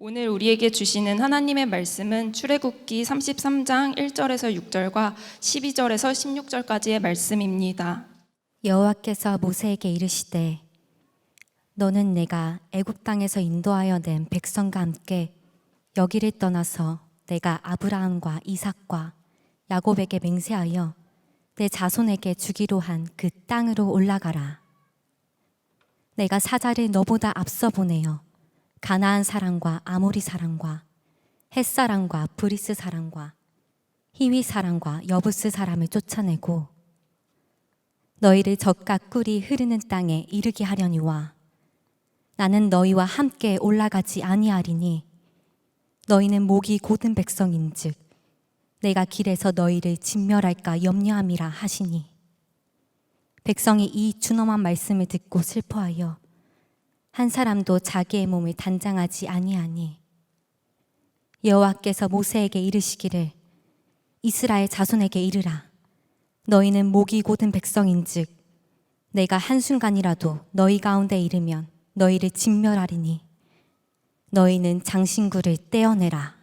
오늘 우리에게 주시는 하나님의 말씀은 출애굽기 33장 1절에서 6절과 12절에서 16절까지의 말씀입니다. 여호와께서 모세에게 이르시되 너는 내가 애굽 땅에서 인도하여 낸 백성과 함께 여기를 떠나서 내가 아브라함과 이삭과 야곱에게 맹세하여 내 자손에게 주기로 한 그 땅으로 올라가라. 내가 사자를 너보다 앞서 보내어 가나안 사람과 아모리 사람과 헷 사람과 브리스 사람과 히위 사람과 여부스 사람을 쫓아내고 너희를 젖과 꿀이 흐르는 땅에 이르게 하려니와 나는 너희와 함께 올라가지 아니하리니 너희는 목이 곧은 백성인즉 내가 길에서 너희를 진멸할까 염려함이라 하시니 백성이 이 준엄한 말씀을 듣고 슬퍼하여 한 사람도 자기의 몸을 단장하지 아니하니 여호와께서 모세에게 이르시기를 이스라엘 자손에게 이르라. 너희는 목이 곧은 백성인즉 내가 한순간이라도 너희 가운데 이르면 너희를 진멸하리니 너희는 장신구를 떼어내라.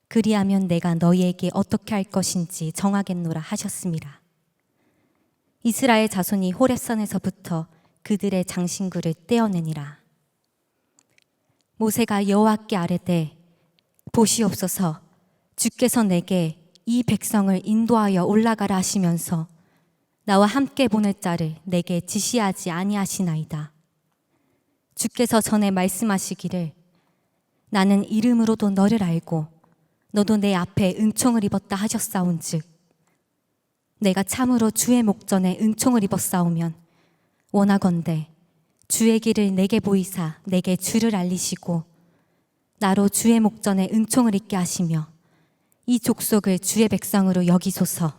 그리하면 내가 너희에게 어떻게 할 것인지 정하겠노라 하셨습니다. 이스라엘 자손이 호렙산에서부터 그들의 장신구를 떼어내니라. 모세가 여호와께 아뢰되 보시옵소서 주께서 내게 이 백성을 인도하여 올라가라 하시면서 나와 함께 보낼 자를 내게 지시하지 아니하시나이다. 주께서 전에 말씀하시기를 나는 이름으로도 너를 알고 너도 내 앞에 은총을 입었다 하셨사온즉 내가 참으로 주의 목전에 은총을 입었사오면 원하건대 주의 길을 내게 보이사 내게 주를 알리시고 나로 주의 목전에 은총을 입게 하시며 이 족속을 주의 백성으로 여기소서.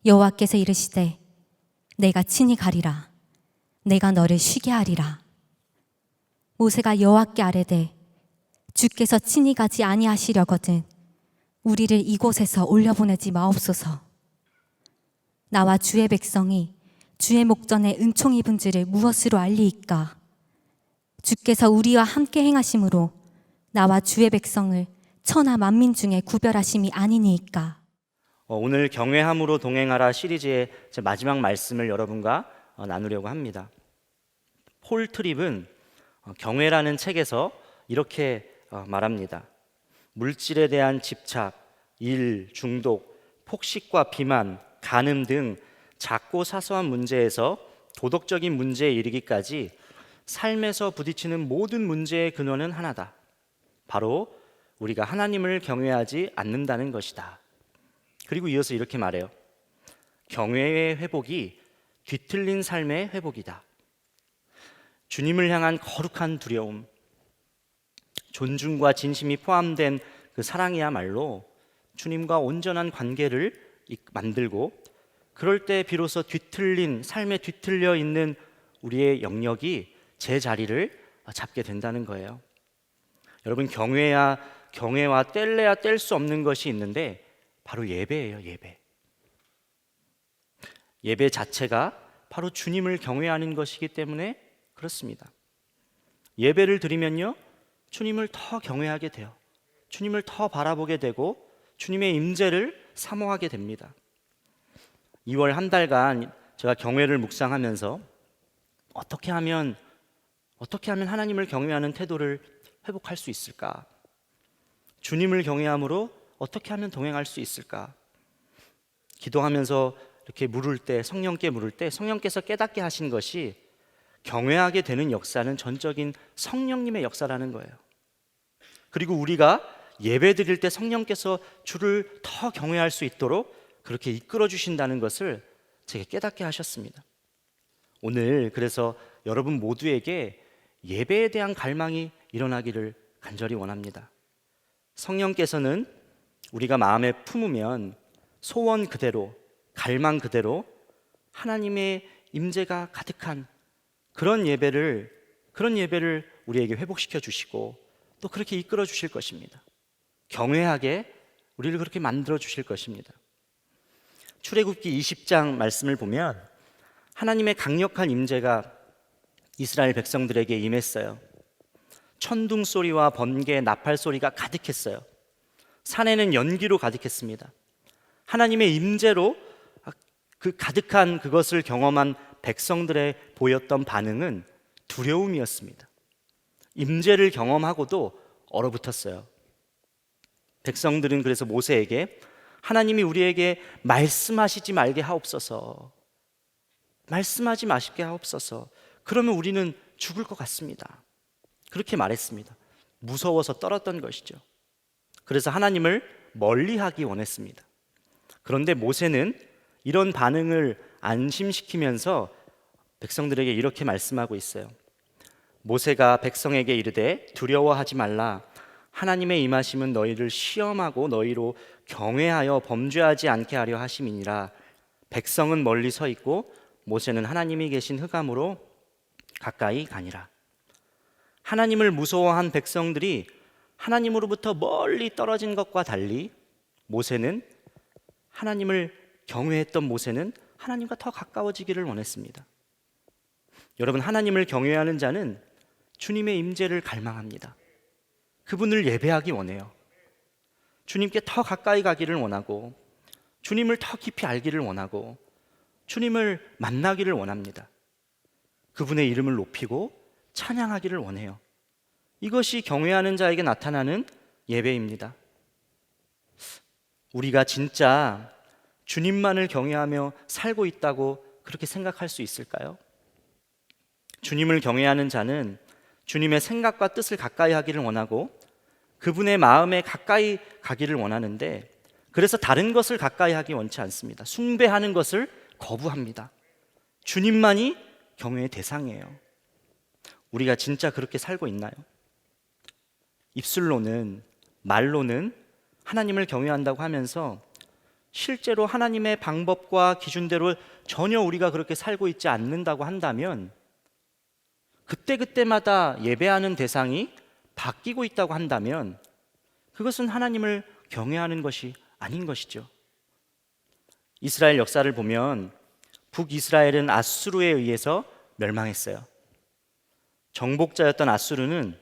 여호와께서 이르시되 내가 친히 가리라. 내가 너를 쉬게 하리라. 모세가 여호와께 아뢰되 주께서 친히 가지 아니하시려거든 우리를 이곳에서 올려보내지 마옵소서. 나와 주의 백성이 주의 목전에 은총 입은 줄을 무엇으로 알리이까? 주께서 우리와 함께 행하심으로 나와 주의 백성을 천하 만민 중에 구별하심이 아니니이까. 오늘 경외함으로 동행하라 시리즈의 마지막 말씀을 여러분과 나누려고 합니다. 폴 트립은 경외라는 책에서 이렇게 말합니다. 물질에 대한 집착, 일, 중독, 폭식과 비만, 간음 등 작고 사소한 문제에서 도덕적인 문제에 이르기까지 삶에서 부딪히는 모든 문제의 근원은 하나다. 바로 우리가 하나님을 경외하지 않는다는 것이다. 그리고 이어서 이렇게 말해요. 경외의 회복이 뒤틀린 삶의 회복이다. 주님을 향한 거룩한 두려움, 존중과 진심이 포함된 그 사랑이야말로 주님과 온전한 관계를 만들고 그럴 때 비로소 뒤틀린 삶에 뒤틀려 있는 우리의 영역이 제 자리를 잡게 된다는 거예요. 여러분 경외와 뗄래야 뗄 수 없는 것이 있는데 바로 예배예요. 예배 자체가 바로 주님을 경외하는 것이기 때문에 그렇습니다. 예배를 드리면요 주님을 더 경외하게 돼요. 주님을 더 바라보게 되고 주님의 임재를 사모하게 됩니다. 2월 한 달간 제가 경외를 묵상하면서 어떻게 하면 하나님을 경외하는 태도를 회복할 수 있을까? 주님을 경외함으로 어떻게 하면 동행할 수 있을까? 기도하면서 이렇게 성령께 물을 때 성령께서 깨닫게 하신 것이 경외하게 되는 역사는 전적인 성령님의 역사라는 거예요. 그리고 우리가 예배 드릴 때 성령께서 주를 더 경외할 수 있도록 그렇게 이끌어 주신다는 것을 제게 깨닫게 하셨습니다. 오늘 그래서 여러분 모두에게 예배에 대한 갈망이 일어나기를 간절히 원합니다. 성령께서는 우리가 마음에 품으면 소원 그대로, 갈망 그대로 하나님의 임재가 가득한 그런 예배를 우리에게 회복시켜 주시고 또 그렇게 이끌어 주실 것입니다. 경외하게 우리를 그렇게 만들어 주실 것입니다. 출애굽기 20장 말씀을 보면 하나님의 강력한 임재가 이스라엘 백성들에게 임했어요. 천둥 소리와 번개, 나팔 소리가 가득했어요. 산에는 연기로 가득했습니다. 하나님의 임재로 그 가득한 그것을 경험한 백성들의 보였던 반응은 두려움이었습니다. 임재를 경험하고도 얼어붙었어요. 백성들은 그래서 모세에게 하나님이 우리에게 말씀하시지 말게 하옵소서, 말씀하지 마시게 하옵소서, 그러면 우리는 죽을 것 같습니다. 그렇게 말했습니다. 무서워서 떨었던 것이죠. 그래서 하나님을 멀리하기 원했습니다. 그런데 모세는 이런 반응을 안심시키면서 백성들에게 이렇게 말씀하고 있어요. 모세가 백성에게 이르되 두려워하지 말라. 하나님의 임하심은 너희를 시험하고 너희로 경외하여 범죄하지 않게 하려 하심이니라. 백성은 멀리 서 있고 모세는 하나님이 계신 흑암으로 가까이 가니라. 하나님을 무서워한 백성들이 하나님으로부터 멀리 떨어진 것과 달리 모세는 하나님을 경외했던 모세는 하나님과 더 가까워지기를 원했습니다. 여러분, 하나님을 경외하는 자는 주님의 임재를 갈망합니다. 그분을 예배하기 원해요. 주님께 더 가까이 가기를 원하고 주님을 더 깊이 알기를 원하고 주님을 만나기를 원합니다. 그분의 이름을 높이고 찬양하기를 원해요. 이것이 경외하는 자에게 나타나는 예배입니다. 우리가 진짜 주님만을 경외하며 살고 있다고 그렇게 생각할 수 있을까요? 주님을 경외하는 자는 주님의 생각과 뜻을 가까이 하기를 원하고 그분의 마음에 가까이 가기를 원하는데, 그래서 다른 것을 가까이 하기 원치 않습니다. 숭배하는 것을 거부합니다. 주님만이 경외의 대상이에요. 우리가 진짜 그렇게 살고 있나요? 입술로는, 말로는 하나님을 경외한다고 하면서 실제로 하나님의 방법과 기준대로 전혀 우리가 그렇게 살고 있지 않는다고 한다면, 그때그때마다 예배하는 대상이 바뀌고 있다고 한다면 그것은 하나님을 경외하는 것이 아닌 것이죠. 이스라엘 역사를 보면 북이스라엘은 아수르에 의해서 멸망했어요. 정복자였던 아수르는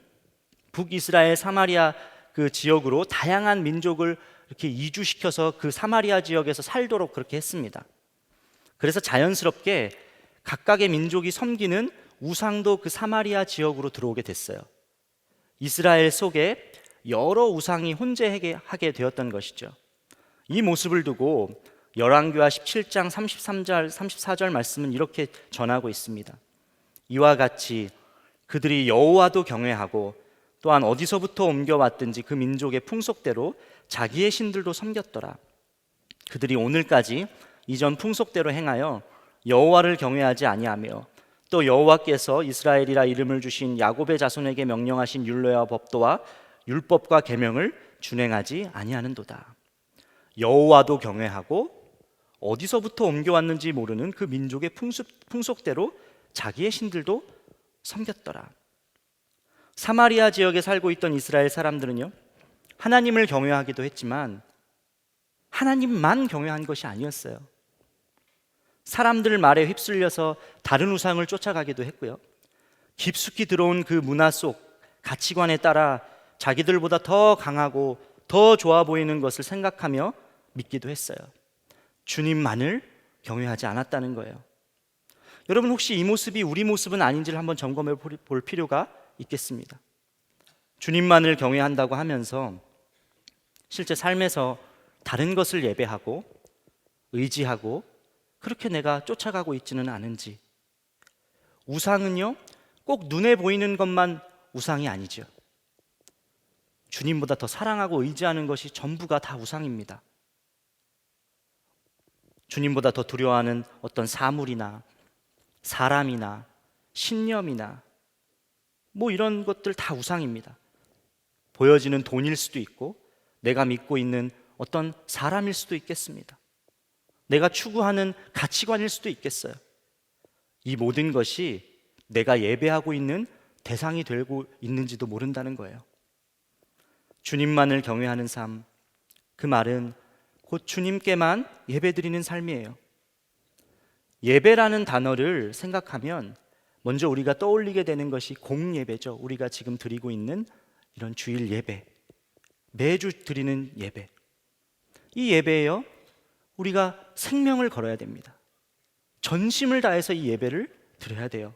북이스라엘 사마리아 그 지역으로 다양한 민족을 이렇게 이주시켜서 그 사마리아 지역에서 살도록 그렇게 했습니다. 그래서 자연스럽게 각각의 민족이 섬기는 우상도 그 사마리아 지역으로 들어오게 됐어요. 이스라엘 속에 여러 우상이 혼재하게 되었던 것이죠. 이 모습을 두고 열왕기하 17장 33절 34절 말씀은 이렇게 전하고 있습니다. 이와 같이 그들이 여호와도 경외하고 또한 어디서부터 옮겨왔든지 그 민족의 풍속대로 자기의 신들도 섬겼더라. 그들이 오늘까지 이전 풍속대로 행하여 여호와를 경외하지 아니하며 또 여호와께서 이스라엘이라 이름을 주신 야곱의 자손에게 명령하신 율례와 법도와 율법과 계명을 준행하지 아니하는도다. 여호와도 경외하고 어디서부터 옮겨왔는지 모르는 그 민족의 풍속대로 자기의 신들도 섬겼더라. 사마리아 지역에 살고 있던 이스라엘 사람들은요, 하나님을 경외하기도 했지만 하나님만 경외한 것이 아니었어요. 사람들 말에 휩쓸려서 다른 우상을 쫓아가기도 했고요, 깊숙이 들어온 그 문화 속 가치관에 따라 자기들보다 더 강하고 더 좋아 보이는 것을 생각하며 믿기도 했어요. 주님만을 경외하지 않았다는 거예요. 여러분, 혹시 이 모습이 우리 모습은 아닌지를 한번 점검해 볼 필요가 있겠습니다. 주님만을 경외한다고 하면서 실제 삶에서 다른 것을 예배하고 의지하고 그렇게 내가 쫓아가고 있지는 않은지. 우상은요, 꼭 눈에 보이는 것만 우상이 아니죠. 주님보다 더 사랑하고 의지하는 것이 전부가 다 우상입니다. 주님보다 더 두려워하는 어떤 사물이나 사람이나 신념이나 뭐 이런 것들 다 우상입니다. 보여지는 돈일 수도 있고 내가 믿고 있는 어떤 사람일 수도 있겠습니다. 내가 추구하는 가치관일 수도 있겠어요. 이 모든 것이 내가 예배하고 있는 대상이 되고 있는지도 모른다는 거예요. 주님만을 경외하는 삶, 그 말은 곧 주님께만 예배드리는 삶이에요. 예배라는 단어를 생각하면 먼저 우리가 떠올리게 되는 것이 공예배죠. 우리가 지금 드리고 있는 이런 주일 예배, 매주 드리는 예배. 이 예배에요, 우리가 생명을 걸어야 됩니다. 전심을 다해서 이 예배를 드려야 돼요.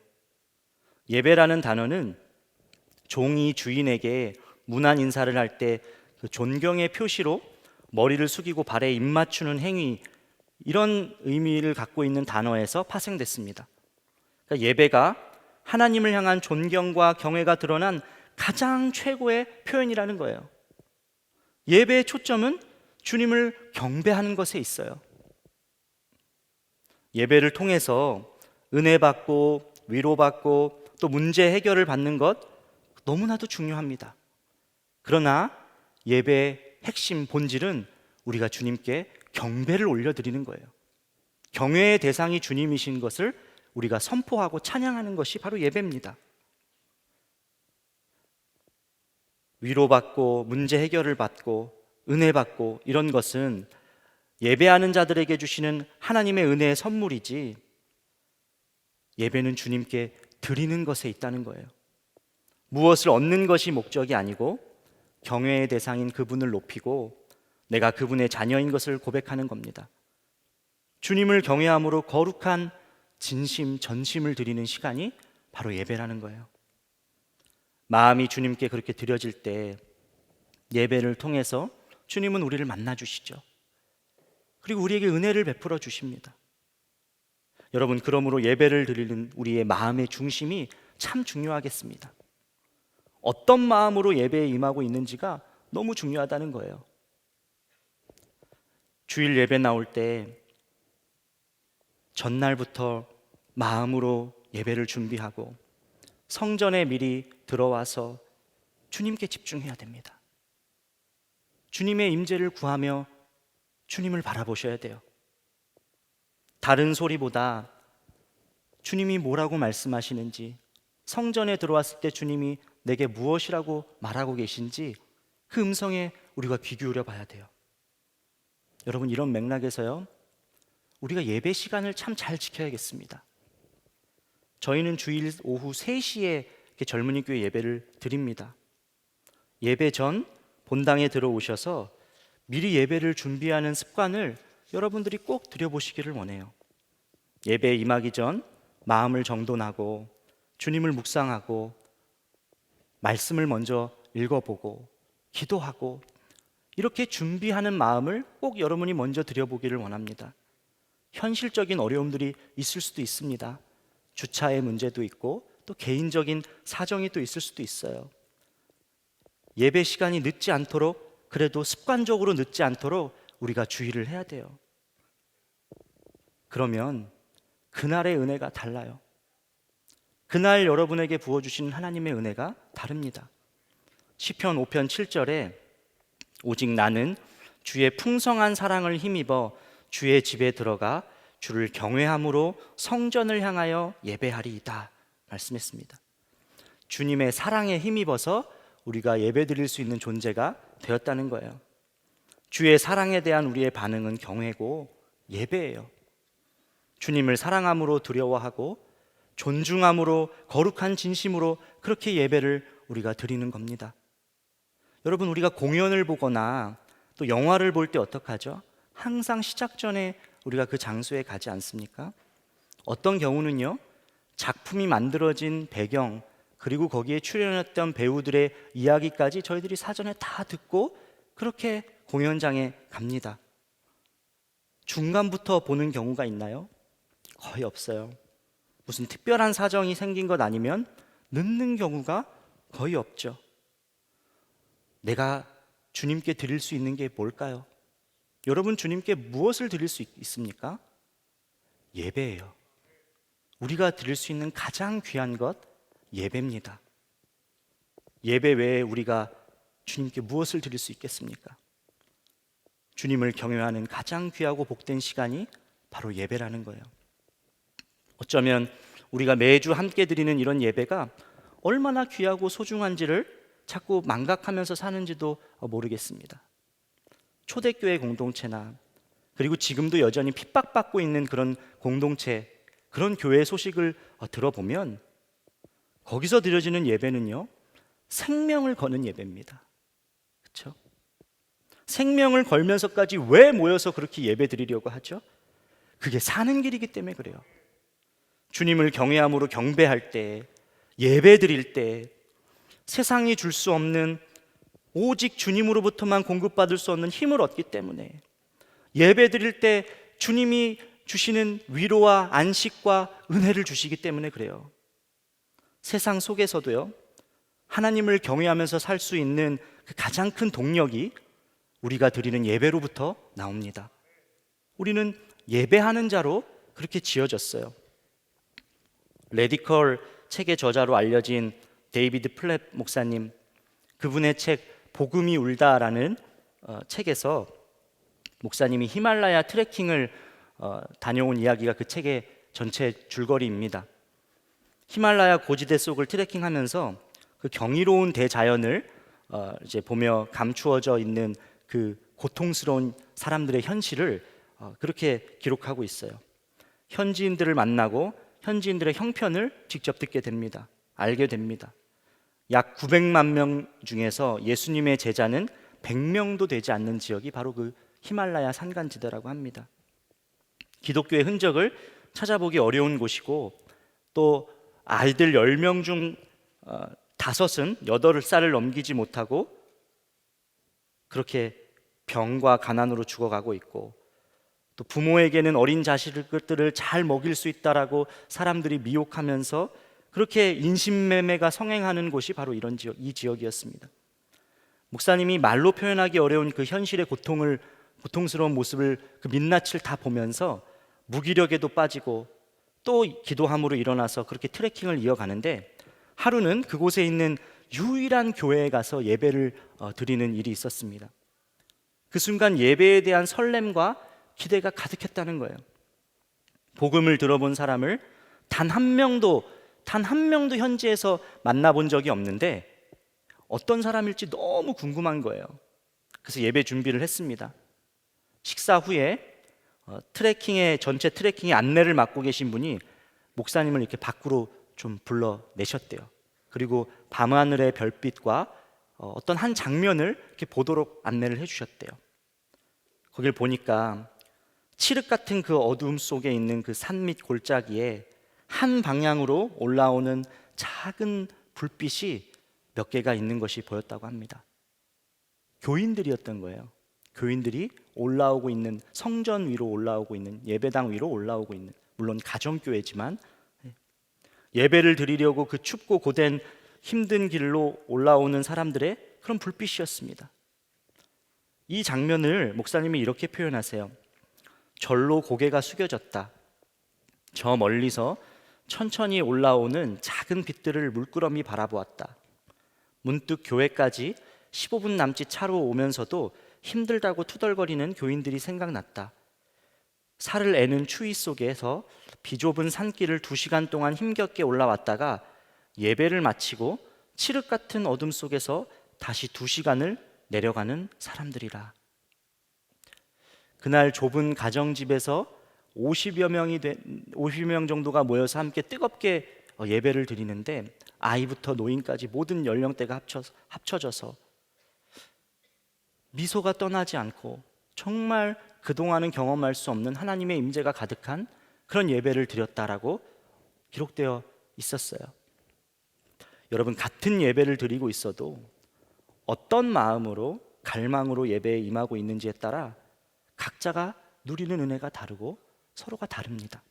예배라는 단어는 종이 주인에게 문안 인사를 할 때 그 존경의 표시로 머리를 숙이고 발에 입 맞추는 행위, 이런 의미를 갖고 있는 단어에서 파생됐습니다. 그러니까 예배가 하나님을 향한 존경과 경외가 드러난 가장 최고의 표현이라는 거예요. 예배의 초점은 주님을 경배하는 것에 있어요. 예배를 통해서 은혜 받고 위로받고 또 문제 해결을 받는 것 너무나도 중요합니다. 그러나 예배의 핵심 본질은 우리가 주님께 경배를 올려드리는 거예요. 경외의 대상이 주님이신 것을 우리가 선포하고 찬양하는 것이 바로 예배입니다. 위로받고 문제 해결을 받고 은혜 받고 이런 것은 예배하는 자들에게 주시는 하나님의 은혜의 선물이지, 예배는 주님께 드리는 것에 있다는 거예요. 무엇을 얻는 것이 목적이 아니고 경외의 대상인 그분을 높이고 내가 그분의 자녀인 것을 고백하는 겁니다. 주님을 경외함으로 거룩한 진심, 전심을 드리는 시간이 바로 예배라는 거예요. 마음이 주님께 그렇게 드려질 때 예배를 통해서 주님은 우리를 만나 주시죠. 그리고 우리에게 은혜를 베풀어 주십니다. 여러분, 그러므로 예배를 드리는 우리의 마음의 중심이 참 중요하겠습니다. 어떤 마음으로 예배에 임하고 있는지가 너무 중요하다는 거예요. 주일 예배 나올 때 전날부터 마음으로 예배를 준비하고 성전에 미리 들어와서 주님께 집중해야 됩니다. 주님의 임재를 구하며 주님을 바라보셔야 돼요. 다른 소리보다 주님이 뭐라고 말씀하시는지, 성전에 들어왔을 때 주님이 내게 무엇이라고 말하고 계신지 그 음성에 우리가 귀 기울여 봐야 돼요. 여러분, 이런 맥락에서요, 우리가 예배 시간을 참 잘 지켜야겠습니다. 저희는 주일 오후 3시에 젊은이 교회 예배를 드립니다. 예배 전 본당에 들어오셔서 미리 예배를 준비하는 습관을 여러분들이 꼭 들여보시기를 원해요. 예배에 임하기 전 마음을 정돈하고 주님을 묵상하고 말씀을 먼저 읽어보고 기도하고 이렇게 준비하는 마음을 꼭 여러분이 먼저 들여보기를 원합니다. 현실적인 어려움들이 있을 수도 있습니다. 주차의 문제도 있고 또 개인적인 사정이 또 있을 수도 있어요. 예배 시간이 늦지 않도록, 그래도 습관적으로 늦지 않도록 우리가 주의를 해야 돼요. 그러면 그날의 은혜가 달라요. 그날 여러분에게 부어주신 하나님의 은혜가 다릅니다. 시편 5편 7절에 오직 나는 주의 풍성한 사랑을 힘입어 주의 집에 들어가 주를 경외함으로 성전을 향하여 예배하리이다 말씀했습니다. 주님의 사랑에 힘입어서 우리가 예배드릴 수 있는 존재가 되었다는 거예요. 주의 사랑에 대한 우리의 반응은 경외고 예배예요. 주님을 사랑함으로 두려워하고 존중함으로 거룩한 진심으로 그렇게 예배를 우리가 드리는 겁니다. 여러분, 우리가 공연을 보거나 또 영화를 볼 때 어떡하죠? 항상 시작 전에 우리가 그 장소에 가지 않습니까? 어떤 경우는요, 작품이 만들어진 배경 그리고 거기에 출연했던 배우들의 이야기까지 저희들이 사전에 다 듣고 그렇게 공연장에 갑니다. 중간부터 보는 경우가 있나요? 거의 없어요. 무슨 특별한 사정이 생긴 것 아니면 늦는 경우가 거의 없죠. 내가 주님께 드릴 수 있는 게 뭘까요? 여러분, 주님께 무엇을 드릴 수 있습니까? 예배예요. 우리가 드릴 수 있는 가장 귀한 것, 예배입니다. 예배 외에 우리가 주님께 무엇을 드릴 수 있겠습니까? 주님을 경외하는 가장 귀하고 복된 시간이 바로 예배라는 거예요. 어쩌면 우리가 매주 함께 드리는 이런 예배가 얼마나 귀하고 소중한지를 자꾸 망각하면서 사는지도 모르겠습니다. 초대교회 공동체나 그리고 지금도 여전히 핍박받고 있는 그런 공동체, 그런 교회 소식을 들어보면 거기서 드려지는 예배는요, 생명을 거는 예배입니다. 그렇죠? 생명을 걸면서까지 왜 모여서 그렇게 예배 드리려고 하죠? 그게 사는 길이기 때문에 그래요. 주님을 경외함으로 경배할 때, 예배 드릴 때 세상이 줄 수 없는, 오직 주님으로부터만 공급받을 수 없는 힘을 얻기 때문에, 예배 드릴 때 주님이 주시는 위로와 안식과 은혜를 주시기 때문에 그래요. 세상 속에서도요, 하나님을 경외하면서 살 수 있는 그 가장 큰 동력이 우리가 드리는 예배로부터 나옵니다. 우리는 예배하는 자로 그렇게 지어졌어요. 레디컬 책의 저자로 알려진 데이비드 플랩 목사님, 그분의 책 복음이 울다라는 책에서 목사님이 히말라야 트레킹을 다녀온 이야기가 그 책의 전체 줄거리입니다. 히말라야 고지대 속을 트레킹하면서 그 경이로운 대자연을 이제 보며 감추어져 있는 그 고통스러운 사람들의 현실을 그렇게 기록하고 있어요. 현지인들을 만나고 현지인들의 형편을 직접 듣게 됩니다. 알게 됩니다. 약 900만 명 중에서 예수님의 제자는 100명도 되지 않는 지역이 바로 그 히말라야 산간지대라고 합니다. 기독교의 흔적을 찾아보기 어려운 곳이고, 또 아이들 10명 중 5은 8살을 넘기지 못하고 그렇게 병과 가난으로 죽어가고 있고, 또 부모에게는 어린 자식들을 잘 먹일 수 있다라고 사람들이 미혹하면서 그렇게 인신매매가 성행하는 곳이 바로 이 지역이었습니다. 목사님이 말로 표현하기 어려운 그 현실의 고통스러운 모습을 그 민낯을 다 보면서 무기력에도 빠지고 또 기도함으로 일어나서 그렇게 트레킹을 이어가는데, 하루는 그곳에 있는 유일한 교회에 가서 예배를 드리는 일이 있었습니다. 그 순간 예배에 대한 설렘과 기대가 가득했다는 거예요. 복음을 들어본 사람을 단 한 명도 현지에서 만나본 적이 없는데 어떤 사람일지 너무 궁금한 거예요. 그래서 예배 준비를 했습니다. 식사 후에 전체 트레킹의 안내를 맡고 계신 분이 목사님을 이렇게 밖으로 좀 불러내셨대요. 그리고 밤하늘의 별빛과 어떤 한 장면을 이렇게 보도록 안내를 해주셨대요. 거길 보니까 칠흑 같은 그 어두움 속에 있는 그 산 밑 골짜기에 한 방향으로 올라오는 작은 불빛이 몇 개가 있는 것이 보였다고 합니다. 교인들이었던 거예요. 교인들이 올라오고 있는, 성전 위로 올라오고 있는, 예배당 위로 올라오고 있는, 물론 가정교회지만 예배를 드리려고 그 춥고 고된 힘든 길로 올라오는 사람들의 그런 불빛이었습니다. 이 장면을 목사님이 이렇게 표현하세요. 절로 고개가 숙여졌다. 저 멀리서 천천히 올라오는 작은 빛들을 물끄러미 바라보았다. 문득 교회까지 15분 남짓 차로 오면서도 힘들다고 투덜거리는 교인들이 생각났다. 살을 애는 추위 속에서 비좁은 산길을 2시간 동안 힘겹게 올라왔다가 예배를 마치고 칠흑 같은 어둠 속에서 다시 2시간을 내려가는 사람들이라. 그날 좁은 가정집에서 50여 명 정도가 모여서 함께 뜨겁게 예배를 드리는데, 아이부터 노인까지 모든 연령대가 합쳐져서 미소가 떠나지 않고 정말 그동안은 경험할 수 없는 하나님의 임재가 가득한 그런 예배를 드렸다라고 기록되어 있었어요. 여러분, 같은 예배를 드리고 있어도 어떤 마음으로, 갈망으로 예배에 임하고 있는지에 따라 각자가 누리는 은혜가 다르고 서로가 다릅니다.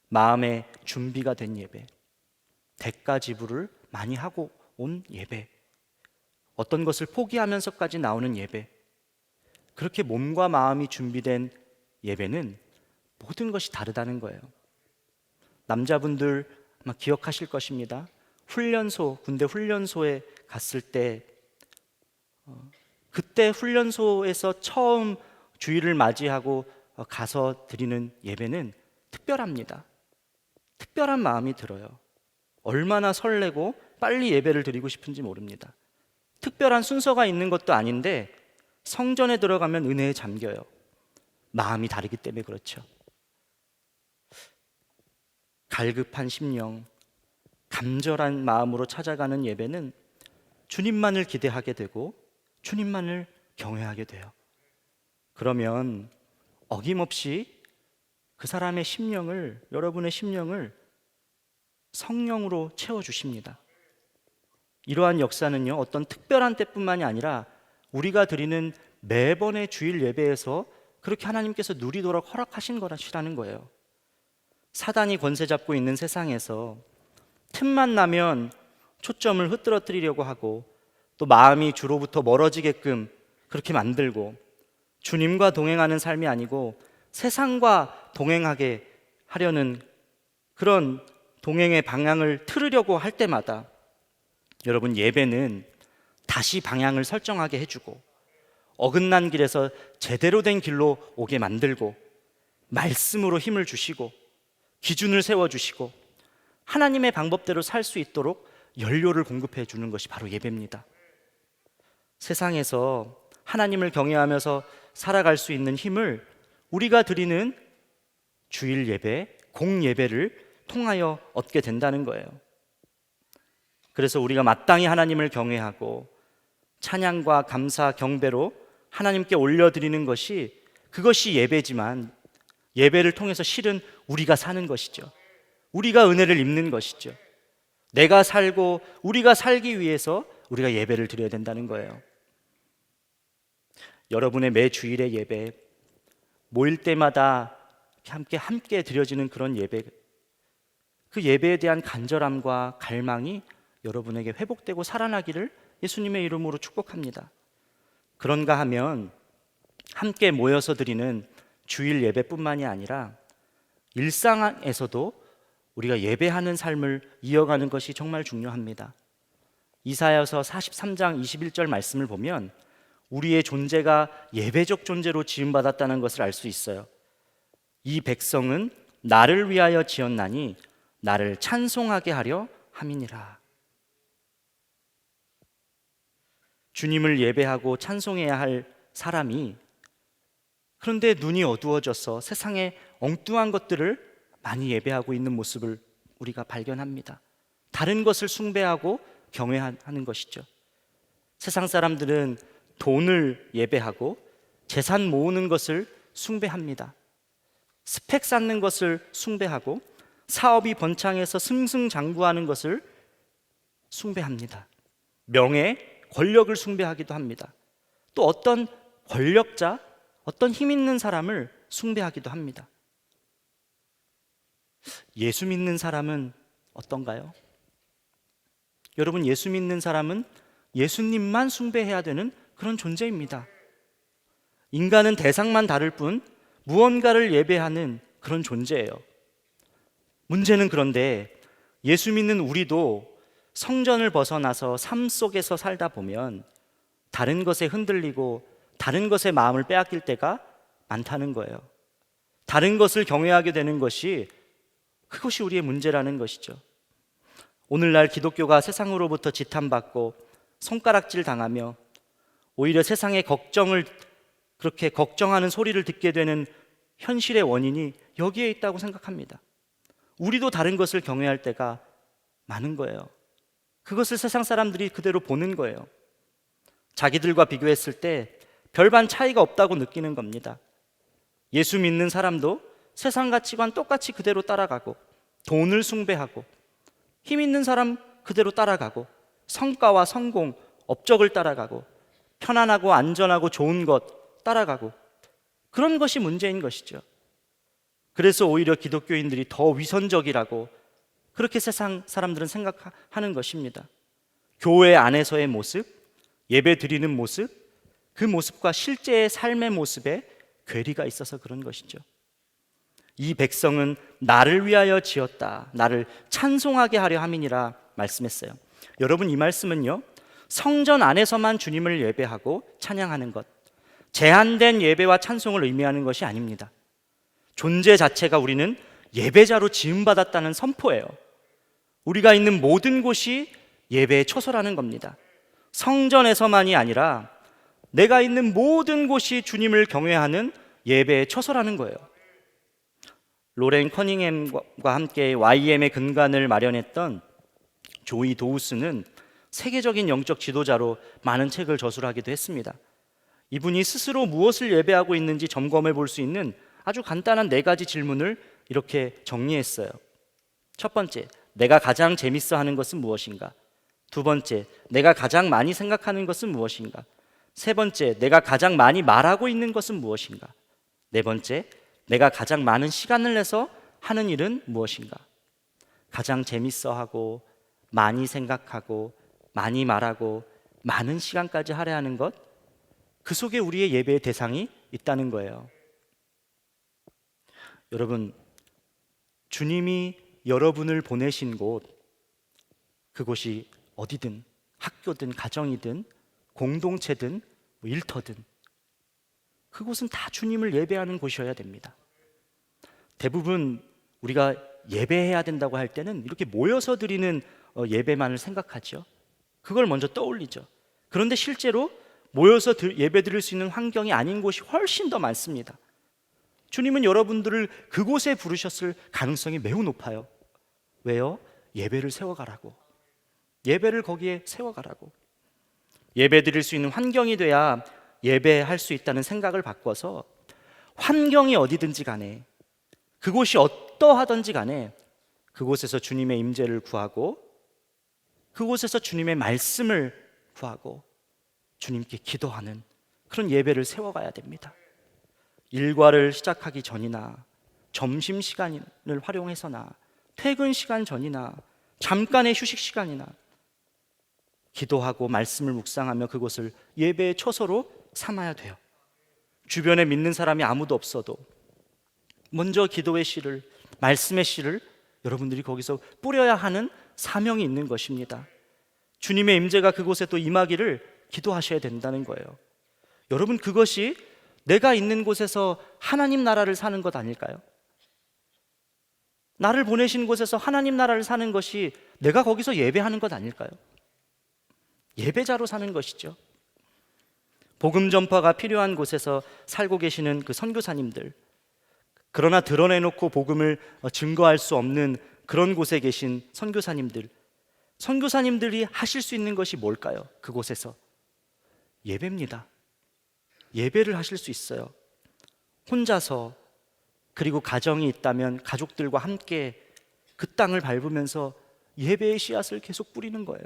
마음의 준비가 된 예배, 대가 지불을 많이 하고 온 예배, 어떤 것을 포기하면서까지 나오는 예배, 그렇게 몸과 마음이 준비된 예배는 모든 것이 다르다는 거예요. 남자분들 아마 기억하실 것입니다. 군대 훈련소에 갔을 때 그때 훈련소에서 처음 주일을 맞이하고 가서 드리는 예배는 특별합니다. 특별한 마음이 들어요. 얼마나 설레고 빨리 예배를 드리고 싶은지 모릅니다. 특별한 순서가 있는 것도 아닌데 성전에 들어가면 은혜에 잠겨요. 마음이 다르기 때문에 그렇죠. 갈급한 심령, 간절한 마음으로 찾아가는 예배는 주님만을 기대하게 되고 주님만을 경외하게 돼요. 그러면 어김없이 그 사람의 심령을, 여러분의 심령을 성령으로 채워주십니다. 이러한 역사는요, 어떤 특별한 때뿐만이 아니라 우리가 드리는 매번의 주일 예배에서 그렇게 하나님께서 누리도록 허락하신 거라는 거예요. 사단이 권세 잡고 있는 세상에서 틈만 나면 초점을 흐트러뜨리려고 하고 또 마음이 주로부터 멀어지게끔 그렇게 만들고 주님과 동행하는 삶이 아니고 세상과 동행하게 하려는 그런 동행의 방향을 틀으려고 할 때마다 여러분, 예배는 다시 방향을 설정하게 해주고 어긋난 길에서 제대로 된 길로 오게 만들고 말씀으로 힘을 주시고 기준을 세워주시고 하나님의 방법대로 살 수 있도록 연료를 공급해 주는 것이 바로 예배입니다. 세상에서 하나님을 경외하면서 살아갈 수 있는 힘을 우리가 드리는 주일 예배, 공예배를 통하여 얻게 된다는 거예요. 그래서 우리가 마땅히 하나님을 경외하고 찬양과 감사, 경배로 하나님께 올려드리는 것이, 그것이 예배지만 예배를 통해서 실은 우리가 사는 것이죠. 우리가 은혜를 입는 것이죠. 내가 살고 우리가 살기 위해서 우리가 예배를 드려야 된다는 거예요. 여러분의 매 주일의 예배, 모일 때마다 함께 드려지는 그런 예배, 그 예배에 대한 간절함과 갈망이 여러분에게 회복되고 살아나기를 예수님의 이름으로 축복합니다. 그런가 하면 함께 모여서 드리는 주일 예배뿐만이 아니라 일상에서도 우리가 예배하는 삶을 이어가는 것이 정말 중요합니다. 이사야서 43장 21절 말씀을 보면 우리의 존재가 예배적 존재로 지음받았다는 것을 알 수 있어요. 이 백성은 나를 위하여 지었나니 나를 찬송하게 하려 함이니라. 주님을 예배하고 찬송해야 할 사람이, 그런데 눈이 어두워져서 세상의 엉뚱한 것들을 많이 예배하고 있는 모습을 우리가 발견합니다. 다른 것을 숭배하고 경외하는 것이죠. 세상 사람들은 돈을 예배하고 재산 모으는 것을 숭배합니다. 스펙 쌓는 것을 숭배하고 사업이 번창해서 승승장구하는 것을 숭배합니다. 명예, 권력을 숭배하기도 합니다. 또 어떤 권력자, 어떤 힘 있는 사람을 숭배하기도 합니다. 예수 믿는 사람은 어떤가요? 여러분, 예수 믿는 사람은 예수님만 숭배해야 되는 그런 존재입니다. 인간은 대상만 다를 뿐 무언가를 예배하는 그런 존재예요. 문제는 그런데 예수 믿는 우리도 성전을 벗어나서 삶 속에서 살다 보면 다른 것에 흔들리고 다른 것에 마음을 빼앗길 때가 많다는 거예요. 다른 것을 경외하게 되는 것이, 그것이 우리의 문제라는 것이죠. 오늘날 기독교가 세상으로부터 지탄받고 손가락질 당하며 오히려 세상의 걱정을, 그렇게 걱정하는 소리를 듣게 되는 현실의 원인이 여기에 있다고 생각합니다. 우리도 다른 것을 경외할 때가 많은 거예요. 그것을 세상 사람들이 그대로 보는 거예요. 자기들과 비교했을 때 별반 차이가 없다고 느끼는 겁니다. 예수 믿는 사람도 세상 가치관 똑같이 그대로 따라가고, 돈을 숭배하고, 힘 있는 사람 그대로 따라가고, 성과와 성공, 업적을 따라가고, 편안하고 안전하고 좋은 것 따라가고, 그런 것이 문제인 것이죠. 그래서 오히려 기독교인들이 더 위선적이라고 그렇게 세상 사람들은 생각하는 것입니다. 교회 안에서의 모습, 예배 드리는 모습, 그 모습과 실제의 삶의 모습에 괴리가 있어서 그런 것이죠. 이 백성은 나를 위하여 지었다, 나를 찬송하게 하려 함이니라 말씀했어요. 여러분, 이 말씀은요, 성전 안에서만 주님을 예배하고 찬양하는 것, 제한된 예배와 찬송을 의미하는 것이 아닙니다. 존재 자체가 우리는 예배자로 지음받았다는 선포예요. 우리가 있는 모든 곳이 예배의 처소라는 겁니다. 성전에서만이 아니라 내가 있는 모든 곳이 주님을 경외하는 예배의 처소라는 거예요. 로렌 커닝햄과 함께 YM의 근간을 마련했던 조이 도우스는 세계적인 영적 지도자로 많은 책을 저술하기도 했습니다. 이분이 스스로 무엇을 예배하고 있는지 점검해 볼 수 있는 아주 간단한 4가지 질문을 이렇게 정리했어요. 첫 번째, 내가 가장 재밌어 하는 것은 무엇인가? 두 번째, 내가 가장 많이 생각하는 것은 무엇인가? 세 번째, 내가 가장 많이 말하고 있는 것은 무엇인가? 네 번째, 내가 가장 많은 시간을 내서 하는 일은 무엇인가? 가장 재밌어 하고, 많이 생각하고, 많이 말하고, 많은 시간까지 할애하는 것, 그 속에 우리의 예배의 대상이 있다는 거예요. 여러분, 주님이 여러분을 보내신 곳, 그곳이 어디든, 학교든 가정이든 공동체든 일터든, 그곳은 다 주님을 예배하는 곳이어야 됩니다. 대부분 우리가 예배해야 된다고 할 때는 이렇게 모여서 드리는 예배만을 생각하죠. 그걸 먼저 떠올리죠. 그런데 실제로 모여서 예배 드릴 수 있는 환경이 아닌 곳이 훨씬 더 많습니다. 주님은 여러분들을 그곳에 부르셨을 가능성이 매우 높아요. 왜요? 예배를 세워가라고. 예배를 거기에 세워가라고. 예배 드릴 수 있는 환경이 돼야 예배할 수 있다는 생각을 바꿔서 환경이 어디든지 간에, 그곳이 어떠하든지 간에 그곳에서 주님의 임재를 구하고, 그곳에서 주님의 말씀을 구하고 주님께 기도하는 그런 예배를 세워가야 됩니다. 일과를 시작하기 전이나 점심시간을 활용해서나 퇴근 시간 전이나 잠깐의 휴식 시간이나 기도하고 말씀을 묵상하며 그곳을 예배의 초소로 삼아야 돼요. 주변에 믿는 사람이 아무도 없어도 먼저 기도의 씨를, 말씀의 씨를 여러분들이 거기서 뿌려야 하는 사명이 있는 것입니다. 주님의 임재가 그곳에 또 임하기를 기도하셔야 된다는 거예요. 여러분, 그것이 내가 있는 곳에서 하나님 나라를 사는 것 아닐까요? 나를 보내신 곳에서 하나님 나라를 사는 것이 내가 거기서 예배하는 것 아닐까요? 예배자로 사는 것이죠. 복음 전파가 필요한 곳에서 살고 계시는 그 선교사님들, 그러나 드러내놓고 복음을 증거할 수 없는 그런 곳에 계신 선교사님들이 하실 수 있는 것이 뭘까요? 그곳에서 예배입니다. 예배를 하실 수 있어요. 혼자서, 그리고 가정이 있다면 가족들과 함께 그 땅을 밟으면서 예배의 씨앗을 계속 뿌리는 거예요.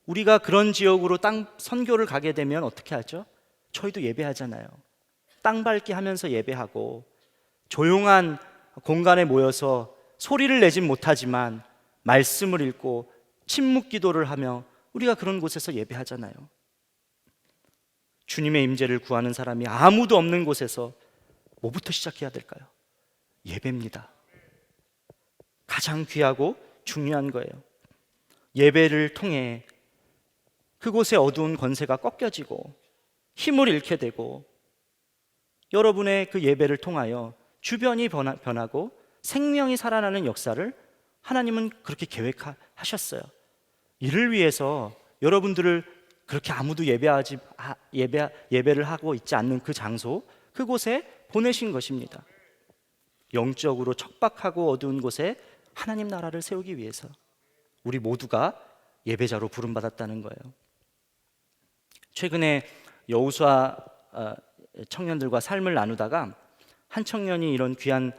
우리가 그런 지역으로 선교를 가게 되면 어떻게 하죠? 저희도 예배하잖아요. 땅 밟기 하면서 예배하고, 조용한 공간에 모여서 소리를 내진 못하지만 말씀을 읽고 침묵 기도를 하며 우리가 그런 곳에서 예배하잖아요. 주님의 임재를 구하는 사람이 아무도 없는 곳에서 뭐부터 시작해야 될까요? 예배입니다. 가장 귀하고 중요한 거예요. 예배를 통해 그곳의 어두운 권세가 꺾여지고 힘을 잃게 되고, 여러분의 그 예배를 통하여 주변이 변하고 생명이 살아나는 역사를 하나님은 그렇게 계획하셨어요. 이를 위해서 여러분들을 그렇게 아무도 예배를 하고 있지 않는 그 장소, 그곳에 보내신 것입니다. 영적으로 척박하고 어두운 곳에 하나님 나라를 세우기 위해서 우리 모두가 예배자로 부름받았다는 거예요. 최근에 여호수아 청년들과 삶을 나누다가 한 청년이 이런 귀한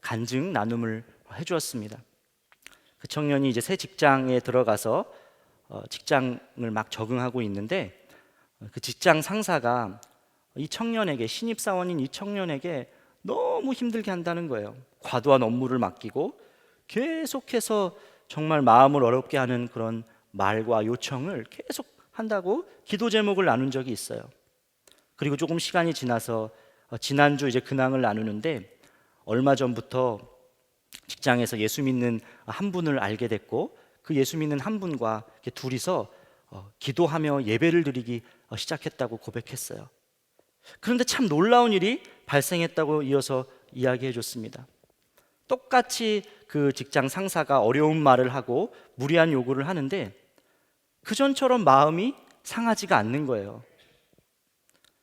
간증 나눔을 해주었습니다. 그 청년이 이제 새 직장에 들어가서 직장을 막 적응하고 있는데, 그 직장 상사가 이 청년에게, 신입사원인 이 청년에게 너무 힘들게 한다는 거예요. 과도한 업무를 맡기고 계속해서 정말 마음을 어렵게 하는 그런 말과 요청을 계속 한다고 기도 제목을 나눈 적이 있어요. 그리고 조금 시간이 지나서 지난주 이제 근황을 나누는데, 얼마 전부터 직장에서 예수 믿는 한 분을 알게 됐고, 그 예수 믿는 한 분과 이렇게 둘이서 기도하며 예배를 드리기 시작했다고 고백했어요. 그런데 참 놀라운 일이 발생했다고 이어서 이야기해 줬습니다. 똑같이 그 직장 상사가 어려운 말을 하고 무리한 요구를 하는데 그전처럼 마음이 상하지가 않는 거예요.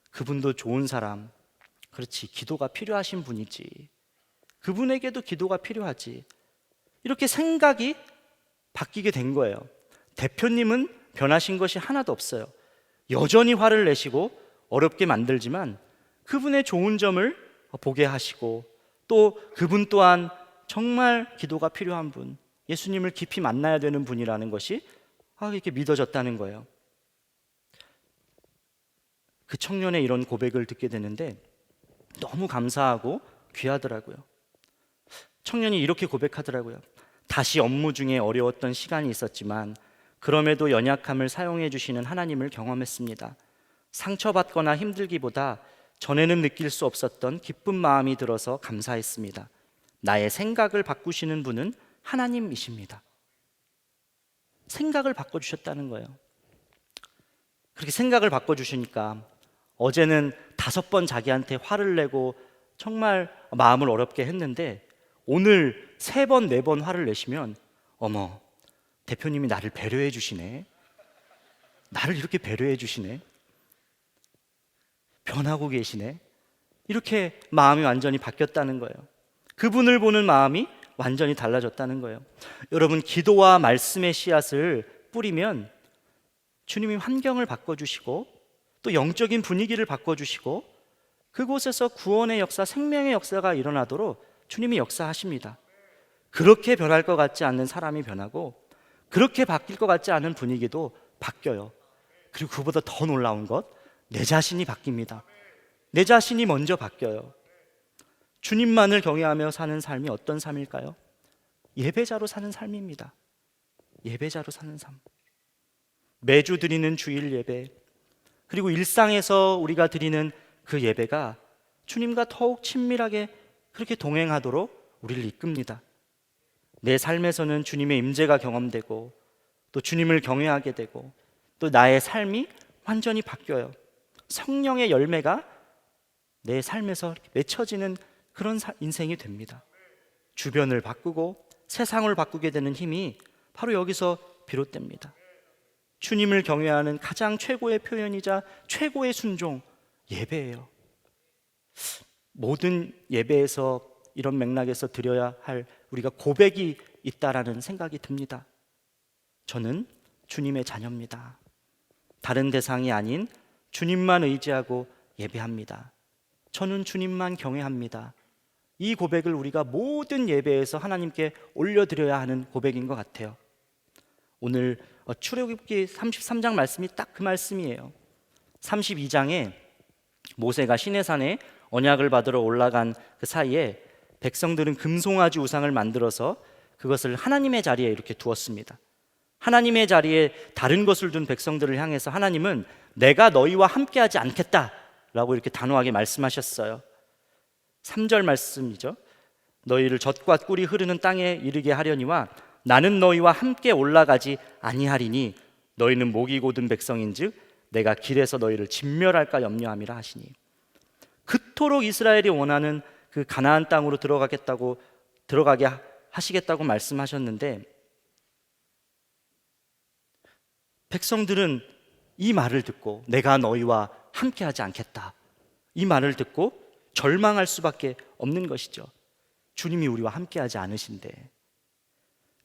그분도 좋은 사람, 그렇지, 기도가 필요하신 분이지, 그분에게도 기도가 필요하지, 이렇게 생각이 바뀌게 된 거예요. 대표님은 변하신 것이 하나도 없어요. 여전히 화를 내시고 어렵게 만들지만 그분의 좋은 점을 보게 하시고, 또 그분 또한 정말 기도가 필요한 분, 예수님을 깊이 만나야 되는 분이라는 것이 이렇게 믿어졌다는 거예요. 그 청년의 이런 고백을 듣게 되는데 너무 감사하고 귀하더라고요. 청년이 이렇게 고백하더라고요. 다시 업무 중에 어려웠던 시간이 있었지만 그럼에도 연약함을 사용해 주시는 하나님을 경험했습니다. 상처받거나 힘들기보다 전에는 느낄 수 없었던 기쁜 마음이 들어서 감사했습니다. 나의 생각을 바꾸시는 분은 하나님이십니다. 생각을 바꿔주셨다는 거예요. 그렇게 생각을 바꿔주시니까 어제는 5번 자기한테 화를 내고 정말 마음을 어렵게 했는데 오늘 3번, 4번 화를 내시면 어머, 대표님이 나를 배려해 주시네. 나를 이렇게 배려해 주시네. 변하고 계시네. 이렇게 마음이 완전히 바뀌었다는 거예요. 그분을 보는 마음이 완전히 달라졌다는 거예요. 여러분, 기도와 말씀의 씨앗을 뿌리면 주님이 환경을 바꿔주시고 또 영적인 분위기를 바꿔주시고 그곳에서 구원의 역사, 생명의 역사가 일어나도록 주님이 역사하십니다. 그렇게 변할 것 같지 않는 사람이 변하고 그렇게 바뀔 것 같지 않은 분위기도 바뀌어요. 그리고 그보다 더 놀라운 것, 내 자신이 바뀝니다. 내 자신이 먼저 바뀌어요. 주님만을 경외하며 사는 삶이 어떤 삶일까요? 예배자로 사는 삶입니다. 예배자로 사는 삶. 매주 드리는 주일 예배, 그리고 일상에서 우리가 드리는 그 예배가 주님과 더욱 친밀하게 그렇게 동행하도록 우리를 이끕니다. 내 삶에서는 주님의 임재가 경험되고 또 주님을 경외하게 되고 또 나의 삶이 완전히 바뀌어요. 성령의 열매가 내 삶에서 맺혀지는 그런 인생이 됩니다. 주변을 바꾸고 세상을 바꾸게 되는 힘이 바로 여기서 비롯됩니다. 주님을 경외하는 가장 최고의 표현이자 최고의 순종, 예배예요. 모든 예배에서 이런 맥락에서 드려야 할 우리가 고백이 있다라는 생각이 듭니다. 저는 주님의 자녀입니다. 다른 대상이 아닌 주님만 의지하고 예배합니다. 저는 주님만 경외합니다. 이 고백을 우리가 모든 예배에서 하나님께 올려드려야 하는 고백인 것 같아요. 오늘 출애굽기 33장 말씀이 딱 그 말씀이에요. 32장에 모세가 시내산에 언약을 받으러 올라간 그 사이에 백성들은 금송아지 우상을 만들어서 그것을 하나님의 자리에 이렇게 두었습니다. 하나님의 자리에 다른 것을 둔 백성들을 향해서 하나님은 내가 너희와 함께하지 않겠다라고 이렇게 단호하게 말씀하셨어요. 3절 말씀이죠. 너희를 젖과 꿀이 흐르는 땅에 이르게 하려니와 나는 너희와 함께 올라가지 아니하리니 너희는 목이 고든 백성인즉 내가 길에서 너희를 진멸할까 염려함이라 하시니. 그토록 이스라엘이 원하는 그 가나안 땅으로 들어가게 하시겠다고 말씀하셨는데 백성들은 이 말을 듣고 내가 너희와 함께하지 않겠다, 이 말을 듣고 절망할 수밖에 없는 것이죠. 주님이 우리와 함께하지 않으신데.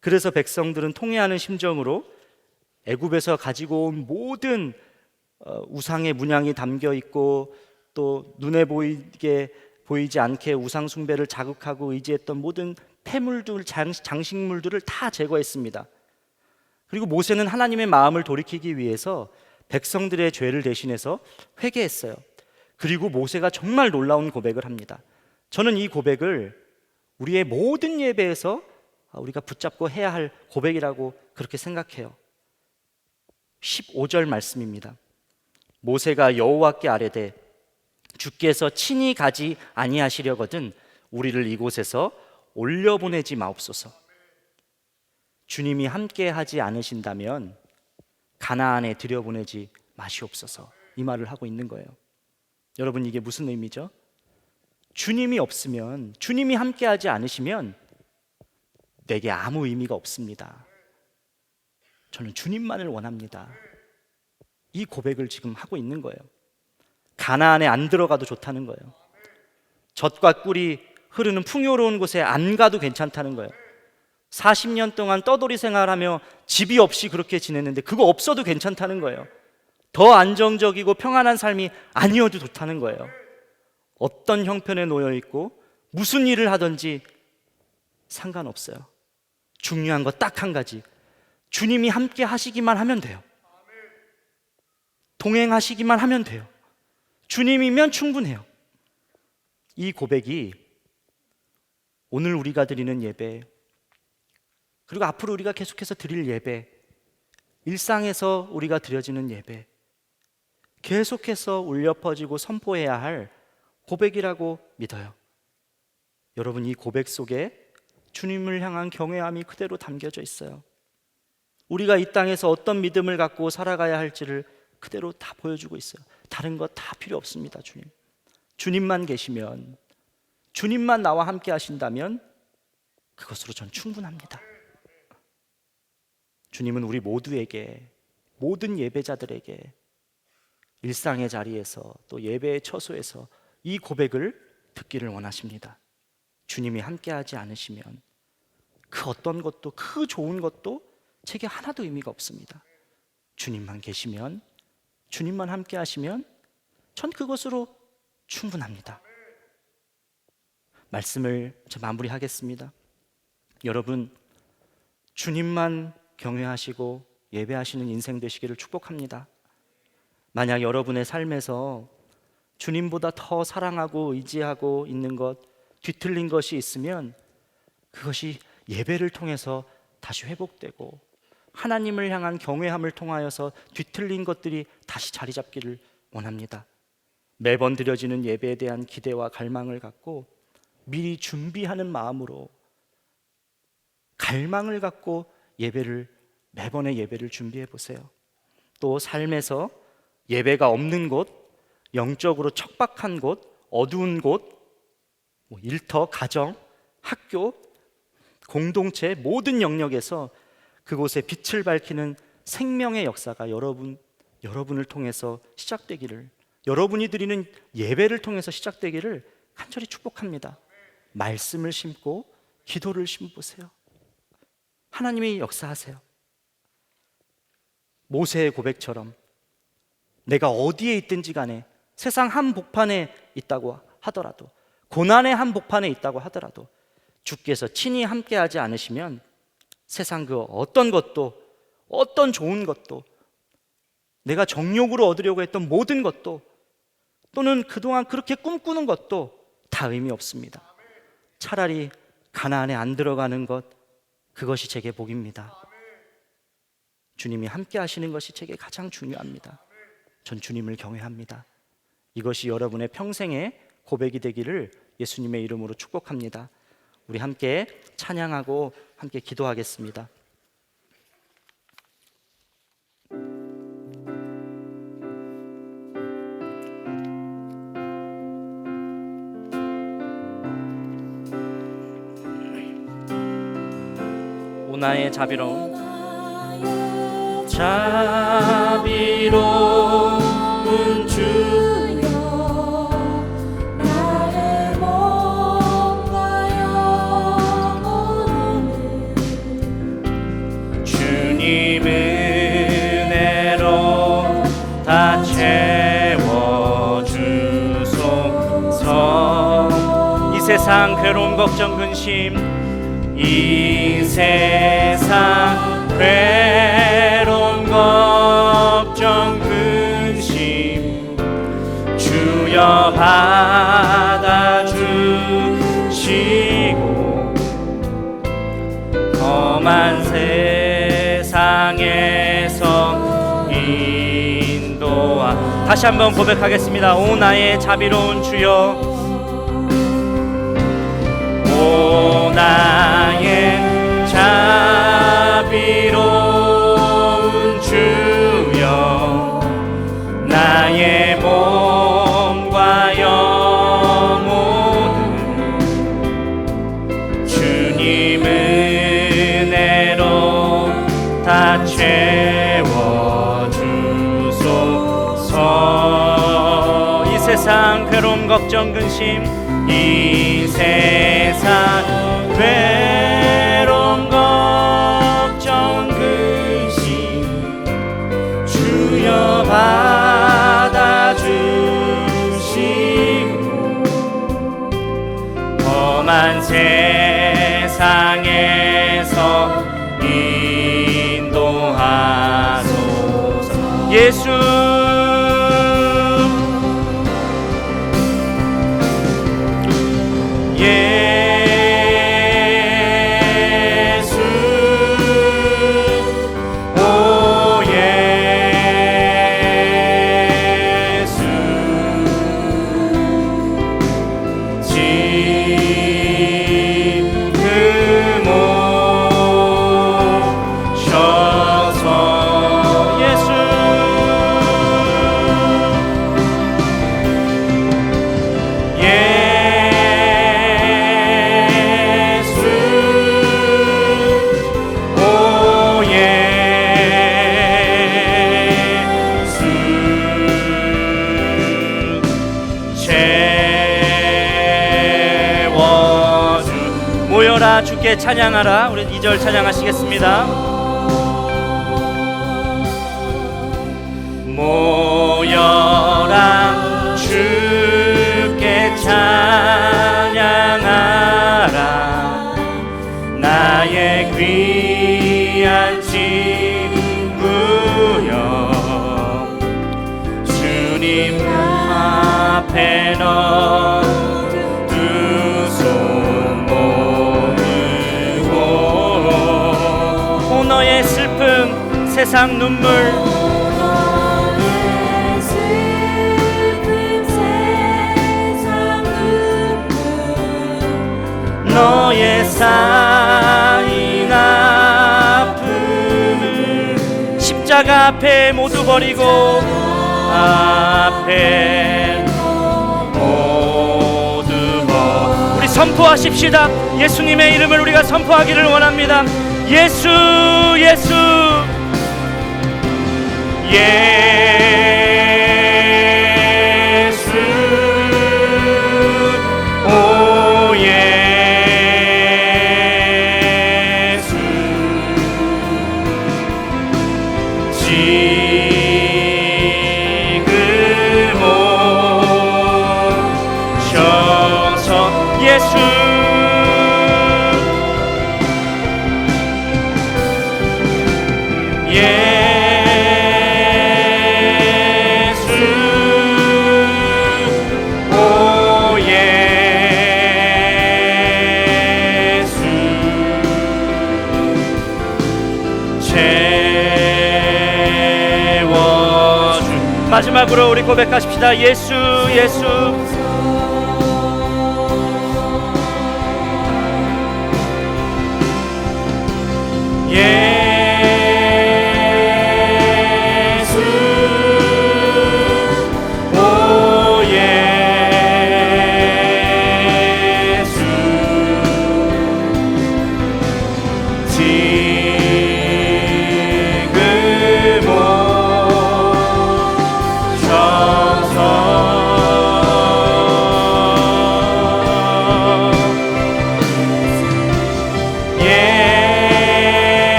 그래서 백성들은 통회하는 심정으로 애굽에서 가지고 온 모든 우상의 문양이 담겨 있고 또 눈에 보이지 않게 우상 숭배를 자극하고 의지했던 모든 폐물들, 장식물들을 다 제거했습니다. 그리고 모세는 하나님의 마음을 돌이키기 위해서 백성들의 죄를 대신해서 회개했어요. 그리고 모세가 정말 놀라운 고백을 합니다. 저는 이 고백을 우리의 모든 예배에서 우리가 붙잡고 해야 할 고백이라고 그렇게 생각해요. 15절 말씀입니다. 모세가 여호와께 아뢰되 주께서 친히 가지 아니하시려거든 우리를 이곳에서 올려보내지 마옵소서. 주님이 함께 하지 않으신다면 가나안에 들여보내지 마시옵소서, 이 말을 하고 있는 거예요. 여러분, 이게 무슨 의미죠? 주님이 없으면, 주님이 함께 하지 않으시면 내게 아무 의미가 없습니다. 저는 주님만을 원합니다. 이 고백을 지금 하고 있는 거예요. 가나안에 안 들어가도 좋다는 거예요. 젖과 꿀이 흐르는 풍요로운 곳에 안 가도 괜찮다는 거예요. 40년 동안 떠돌이 생활하며 집이 없이 그렇게 지냈는데 그거 없어도 괜찮다는 거예요. 더 안정적이고 평안한 삶이 아니어도 좋다는 거예요. 어떤 형편에 놓여 있고 무슨 일을 하든지 상관없어요. 중요한 거 딱 한 가지, 주님이 함께 하시기만 하면 돼요. 동행하시기만 하면 돼요. 주님이면 충분해요. 이 고백이 오늘 우리가 드리는 예배, 그리고 앞으로 우리가 계속해서 드릴 예배, 일상에서 우리가 드려지는 예배, 계속해서 울려 퍼지고 선포해야 할 고백이라고 믿어요. 여러분, 이 고백 속에 주님을 향한 경외함이 그대로 담겨져 있어요. 우리가 이 땅에서 어떤 믿음을 갖고 살아가야 할지를 그대로 다 보여주고 있어요. 다른 것 다 필요 없습니다. 주님만 계시면, 주님만 나와 함께 하신다면 그것으로 전 충분합니다. 주님은 우리 모두에게, 모든 예배자들에게 일상의 자리에서 또 예배의 처소에서 이 고백을 듣기를 원하십니다. 주님이 함께하지 않으시면 그 어떤 것도, 그 좋은 것도 제게 하나도 의미가 없습니다. 주님만 계시면, 주님만 함께 하시면 전 그것으로 충분합니다. 말씀을 마무리하겠습니다. 여러분, 주님만 경외하시고 예배하시는 인생 되시기를 축복합니다. 만약 여러분의 삶에서 주님보다 더 사랑하고 의지하고 있는 것, 뒤틀린 것이 있으면 그것이 예배를 통해서 다시 회복되고 하나님을 향한 경외함을 통하여서 뒤틀린 것들이 다시 자리 잡기를 원합니다. 매번 드려지는 예배에 대한 기대와 갈망을 갖고 미리 준비하는 마음으로, 갈망을 갖고 매번의 예배를 준비해 보세요. 또 삶에서 예배가 없는 곳, 영적으로 척박한 곳, 어두운 곳, 일터, 가정, 학교, 공동체 모든 영역에서 그곳에 빛을 밝히는 생명의 역사가 여러분을 통해서 시작되기를, 여러분이 드리는 예배를 통해서 시작되기를 간절히 축복합니다. 말씀을 심고 기도를 심으세요. 하나님이 역사하세요. 모세의 고백처럼 내가 어디에 있든지 간에, 세상 한복판에 있다고 하더라도, 고난의 한복판에 있다고 하더라도 주께서 친히 함께하지 않으시면 세상 그 어떤 것도, 어떤 좋은 것도, 내가 정욕으로 얻으려고 했던 모든 것도, 또는 그동안 그렇게 꿈꾸는 것도 다 의미 없습니다. 차라리 가나안에 안 들어가는 것, 그것이 제게 복입니다. 주님이 함께 하시는 것이 제게 가장 중요합니다. 전 주님을 경외합니다. 이것이 여러분의 평생의 고백이 되기를 예수님의 이름으로 축복합니다. 우리 함께 찬양하고 함께 기도하겠습니다. 오 나의 자비로운 주여, 나의 몸과 영혼을 주님 은혜로 다 채워주소서. 이 세상 괴로움 걱정 근심, 이 세상 괴로운 걱정 근심 주여 받아주시고 험한 세상에서 인도하. 다시 한번 고백하겠습니다. 오 나의 자비로운 주여, 오 나의 자비로운 주여, 나의 몸과 영혼을 주님 은혜로 다 채워주소서. 이 세상 괴로움 걱정 근심, 이 세상 괴로운 것 한 세상에서 인도하소서. 예수 모여라 주께 찬양하라. 우리 2절 찬양하시겠습니다. 모여라 주께 찬양하라. 나의 귀한 친구여 주님 앞에 너 너의 슬픔 세상 눈물 너의 쌓인 아픔을 십자가 앞에 모두 버리고 앞에 모두 우리 선포하십시다. 예수님의 이름을 우리가 선포하기를 원합니다. 예수 예수 예수 오 예수 지금 오셔서 예수 마지막으로 우리 고백하십시다. 예수 예수 예수 오 예수 지금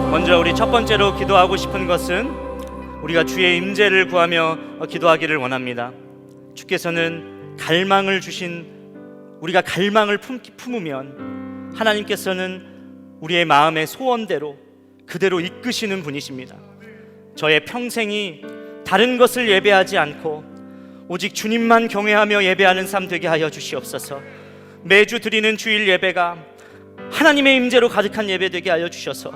먼저 우리 첫 번째로 기도하고 싶은 것은 우리가 주의 임재를 구하며 기도하기를 원합니다. 주께서는 갈망을 주신 우리가 갈망을 품으면 하나님께서는 우리의 마음의 소원대로 그대로 이끄시는 분이십니다. 저의 평생이 다른 것을 예배하지 않고 오직 주님만 경외하며 예배하는 삶 되게 하여 주시옵소서. 매주 드리는 주일 예배가 하나님의 임재로 가득한 예배 되게 하여 주셔서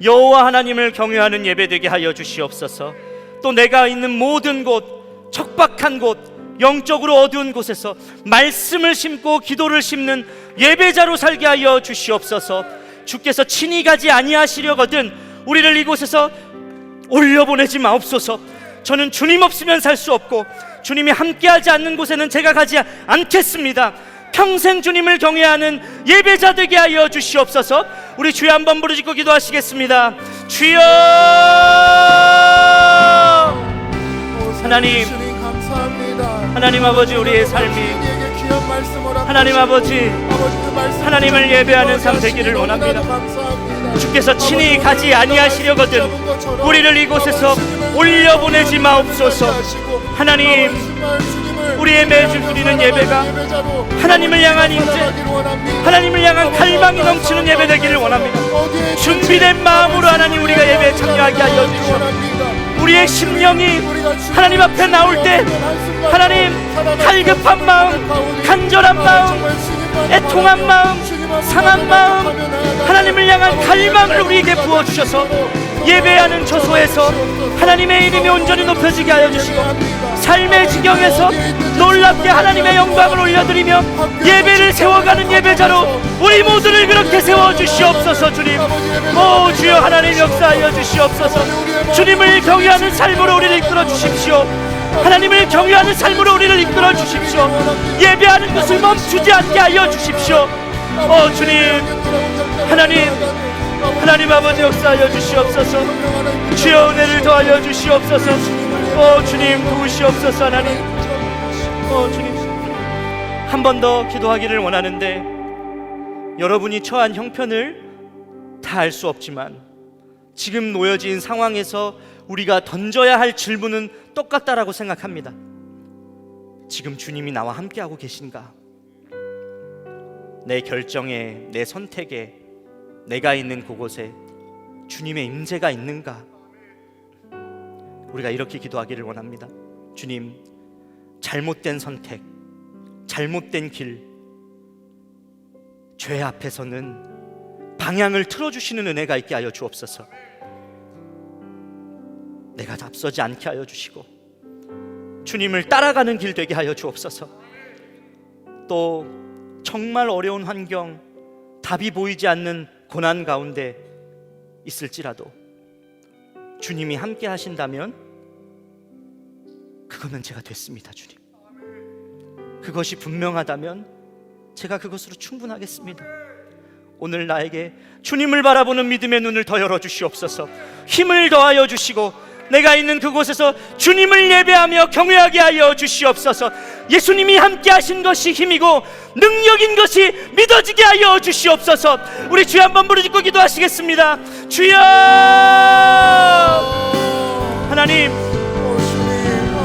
여호와 하나님을 경외하는 예배 되게 하여 주시옵소서. 또 내가 있는 모든 곳, 척박한 곳, 영적으로 어두운 곳에서 말씀을 심고 기도를 심는 예배자로 살게 하여 주시옵소서. 주께서 친히 가지 아니하시려거든 우리를 이곳에서 올려보내지 마옵소서. 저는 주님 없으면 살 수 없고 주님이 함께하지 않는 곳에는 제가 가지 않겠습니다. 평생 주님을 경외하는 예배자 되게 하여 주시옵소서. 우리 주여 한번 부르짖고 기도하시겠습니다. 주여 하나님 감사합니다. 하나님 아버지, 우리의 삶이 하나님 아버지, 하나님을 예배하는 삶 되기를 원합니다. 주께서 친히 가지 아니하시려거든 우리를 이곳에서 올려보내지 마옵소서. 하나님, 우리의 매주 드리는 예배가 하나님을 향한 인재, 하나님을 향한 갈망이 넘치는 예배 되기를 원합니다. 준비된 마음으로 하나님 우리가 예배에 참여하게 하여 주시옵소서. 우리의 심령이 하나님 앞에 나올 때 하나님 갈급한 마음, 간절한 마음, 애통한 마음, 상한 마음, 하나님을 향한 갈망을 우리에게 부어주셔서 예배하는 저소에서 하나님의 이름이 온전히 높여지게 하여 주시고, 삶의 지경에서 놀랍게 하나님의 영광을 올려드리며 예배를 세워가는 예배자로 우리 모두를 그렇게 세워주시옵소서. 주님, 오 주여 하나님 역사하여 주시옵소서. 주님을 경외하는 삶으로 우리를 이끌어 주십시오. 하나님을 경외하는 삶으로 우리를 이끌어 주십시오. 예배하는 것을 멈추지 않게 하여 주십시오. 오 주님, 하나님 아버지 역사하여 주시옵소서. 주여 은혜를 더하여 주시옵소서. 오 주님 도우시옵소서. 하나님, 오 주님, 한 번 더 기도하기를 원하는데, 여러분이 처한 형편을 다 알 수 없지만 지금 놓여진 상황에서 우리가 던져야 할 질문은 똑같다라고 생각합니다. 지금 주님이 나와 함께하고 계신가? 내 결정에, 내 선택에, 내가 있는 그곳에 주님의 임재가 있는가? 우리가 이렇게 기도하기를 원합니다. 주님, 잘못된 선택, 잘못된 길, 죄 앞에서는 방향을 틀어주시는 은혜가 있게 하여 주옵소서. 내가 앞서지 않게 하여 주시고 주님을 따라가는 길 되게 하여 주옵소서. 또 정말 어려운 환경, 답이 보이지 않는 고난 가운데 있을지라도 주님이 함께 하신다면 그거면 제가 됐습니다. 주님, 그것이 분명하다면 제가 그것으로 충분하겠습니다. 오늘 나에게 주님을 바라보는 믿음의 눈을 더 열어주시옵소서. 힘을 더하여 주시고 내가 있는 그곳에서 주님을 예배하며 경외하게 하여 주시옵소서. 예수님이 함께 하신 것이 힘이고 능력인 것이 믿어지게 하여 주시옵소서. 우리 주여 한번 부르짖고 기도하시겠습니다. 주여, 하나님,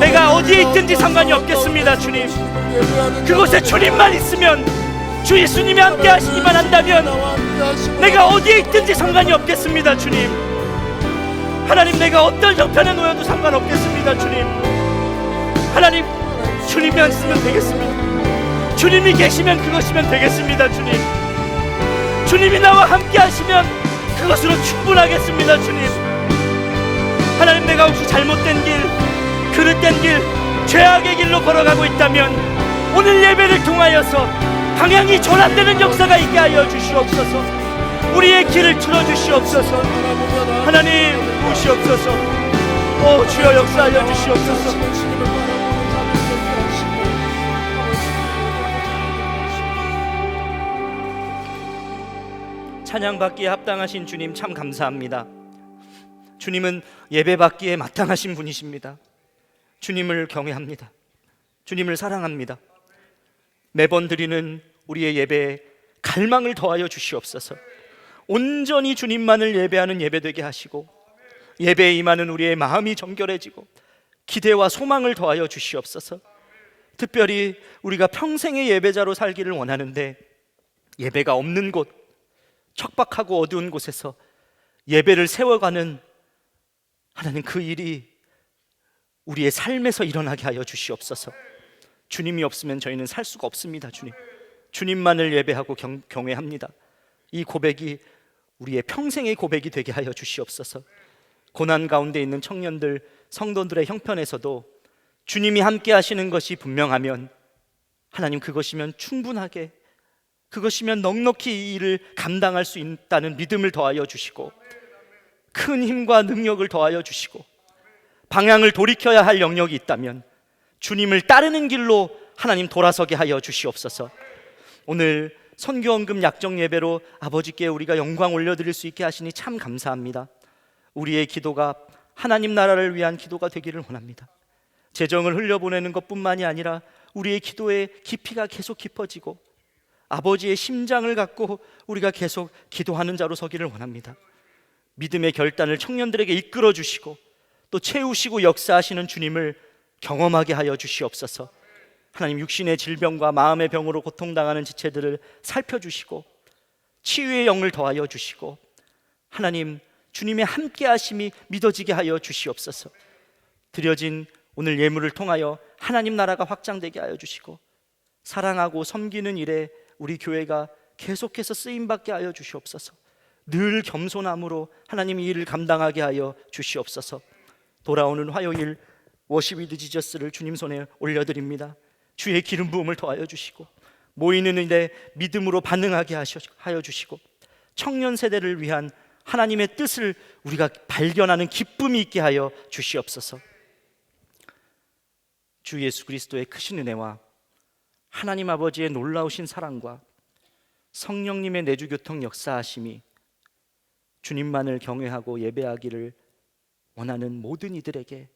내가 어디에 있든지 상관이 없겠습니다. 주님, 그곳에 주님만 있으면, 주 예수님이 함께 하시기만 한다면 내가 어디에 있든지 상관이 없겠습니다. 주님, 하나님, 내가 어떤 형편에 놓여도 상관없겠습니다. 주님, 하나님, 주님만 있으면 되겠습니다. 주님이 계시면 그것이면 되겠습니다. 주님, 주님이 나와 함께 하시면 그것으로 충분하겠습니다. 주님, 하나님, 내가 혹시 잘못된 길, 그릇된 길, 죄악의 길로 걸어가고 있다면 오늘 예배를 통하여서 방향이 전환되는 역사가 있게 하여 주시옵소서. 우리의 길을 틀어주시옵소서. 하나님 도우시옵소서. 오 주여 역사하여 주시옵소서. 찬양받기에 합당하신 주님 참 감사합니다. 주님은 예배받기에 마땅하신 분이십니다. 주님을 경외합니다. 주님을 사랑합니다. 매번 드리는 우리의 예배에 갈망을 더하여 주시옵소서. 온전히 주님만을 예배하는 예배되게 하시고 예배에 임하는 우리의 마음이 정결해지고 기대와 소망을 더하여 주시옵소서. 특별히 우리가 평생의 예배자로 살기를 원하는데 예배가 없는 곳, 척박하고 어두운 곳에서 예배를 세워가는 하나님, 그 일이 우리의 삶에서 일어나게 하여 주시옵소서. 주님이 없으면 저희는 살 수가 없습니다. 주님, 주님만을 예배하고 경외합니다. 이 고백이 우리의 평생의 고백이 되게 하여 주시옵소서. 고난 가운데 있는 청년들, 성도들의 형편에서도 주님이 함께 하시는 것이 분명하면 하나님, 그것이면 충분하게, 그것이면 넉넉히 이 일을 감당할 수 있다는 믿음을 더하여 주시고 큰 힘과 능력을 더하여 주시고 방향을 돌이켜야 할 영역이 있다면 주님을 따르는 길로 하나님 돌아서게 하여 주시옵소서. 오늘 선교헌금 약정 예배로 아버지께 우리가 영광 올려드릴 수 있게 하시니 참 감사합니다. 우리의 기도가 하나님 나라를 위한 기도가 되기를 원합니다. 재정을 흘려보내는 것뿐만이 아니라 우리의 기도의 깊이가 계속 깊어지고 아버지의 심장을 갖고 우리가 계속 기도하는 자로 서기를 원합니다. 믿음의 결단을 청년들에게 이끌어 주시고 또 채우시고 역사하시는 주님을 경험하게 하여 주시옵소서. 하나님, 육신의 질병과 마음의 병으로 고통당하는 지체들을 살펴주시고 치유의 영을 더하여 주시고 하나님, 주님의 함께하심이 믿어지게 하여 주시옵소서. 드려진 오늘 예물을 통하여 하나님 나라가 확장되게 하여 주시고 사랑하고 섬기는 일에 우리 교회가 계속해서 쓰임받게 하여 주시옵소서. 늘 겸손함으로 하나님 이 일을 감당하게 하여 주시옵소서. 돌아오는 화요일 워십 위드 지저스를 주님 손에 올려드립니다. 주의 기름 부음을 더하여 주시고 모이는 일에 믿음으로 반응하게 하여 주시고 청년 세대를 위한 하나님의 뜻을 우리가 발견하는 기쁨이 있게 하여 주시옵소서. 주 예수 그리스도의 크신 은혜와 하나님 아버지의 놀라우신 사랑과 성령님의 내주교통 역사하심이 주님만을 경외하고 예배하기를 원하는 모든 이들에게,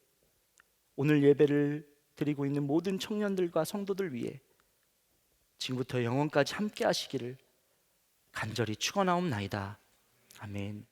오늘 예배를 드리고 있는 모든 청년들과 성도들 위해 지금부터 영원까지 함께 하시기를 간절히 축원하옵나이다. 아멘.